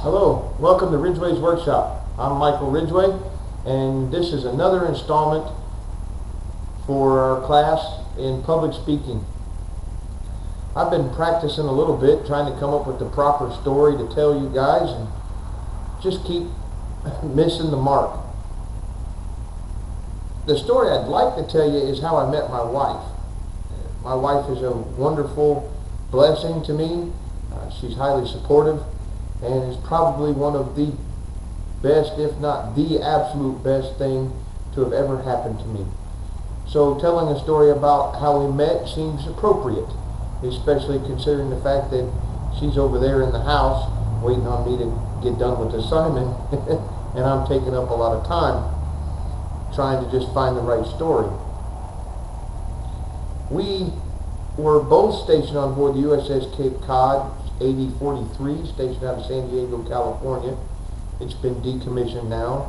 Hello, welcome to Ridgeway's Workshop. I'm Michael Ridgeway, and this is another installment for our class in public speaking. I've been practicing a little bit, trying to come up with the proper story to tell you guys, and just keep missing the mark. The story I'd like to tell you is how I met my wife. My wife is a wonderful blessing to me. She's highly supportive and is probably one of the best, if not the absolute best thing to have ever happened to me. So telling a story about how we met seems appropriate, especially considering the fact that she's over there in the house waiting on me to get done with the assignment and I'm taking up a lot of time trying to just find the right story. We were both stationed on board the USS Cape Cod, 8043, stationed out of San Diego, California. It's been decommissioned now.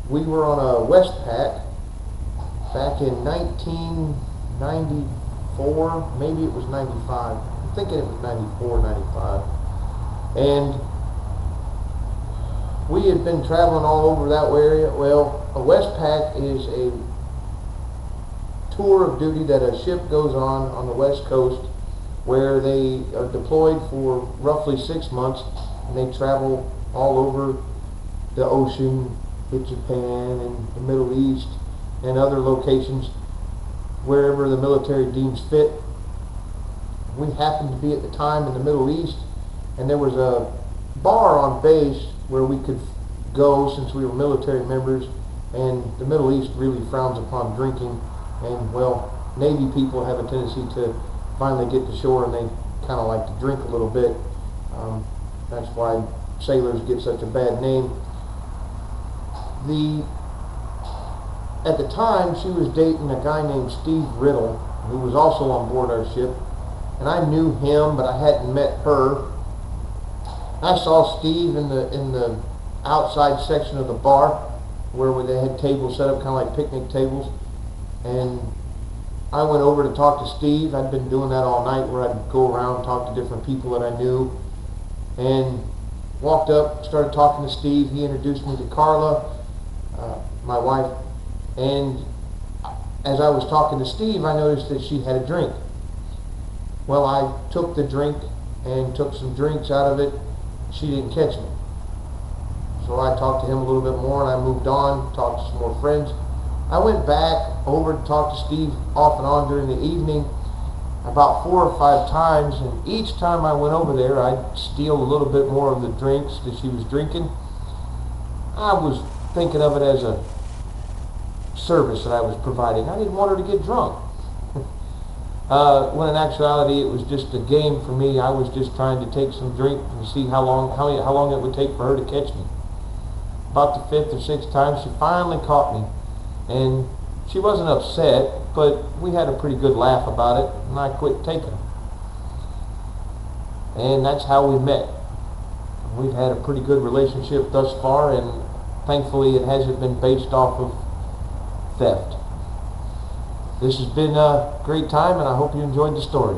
We were on a Westpac back in 1994, maybe it was 95. I'm thinking it was 94, 95. And we had been traveling all over that area. Well, a Westpac is a tour of duty that a ship goes on the West Coast, where they are deployed for roughly 6 months, and they travel all over the ocean, hit Japan and the Middle East and other locations wherever the military deems fit. We happened to be at the time in the Middle East, and there was a bar on base where we could go since we were military members, and the Middle East really frowns upon drinking, and well, Navy people have a tendency to finally get to shore and they kind of like to drink a little bit. That's why sailors get such a bad name. At the time, she was dating a guy named Steve Riddle, who was also on board our ship, and I knew him, but I hadn't met her. I saw Steve in the outside section of the bar where they had tables set up kind of like picnic tables, and I went over to talk to Steve. I'd been doing that all night, where I'd go around and talk to different people that I knew, and walked up, started talking to Steve. He introduced me to Carla, my wife, and as I was talking to Steve, I noticed that she had a drink. Well, I took the drink and took some drinks out of it. She didn't catch me. So I talked to him a little bit more, and I moved on, talked to some more friends. I went back over to talk to Steve off and on during the evening about 4 or 5 times, and each time I went over there, I'd steal a little bit more of the drinks that she was drinking. I was thinking of it as a service that I was providing. I didn't want her to get drunk. When in actuality, it was just a game for me. I was just trying to take some drink and see how long it would take for her to catch me. About the 5th or 6th time, she finally caught me. And she wasn't upset, but we had a pretty good laugh about it, and I quit taking her. And that's how we met. We've had a pretty good relationship thus far, and thankfully it hasn't been based off of theft. This has been a great time, and I hope you enjoyed the story.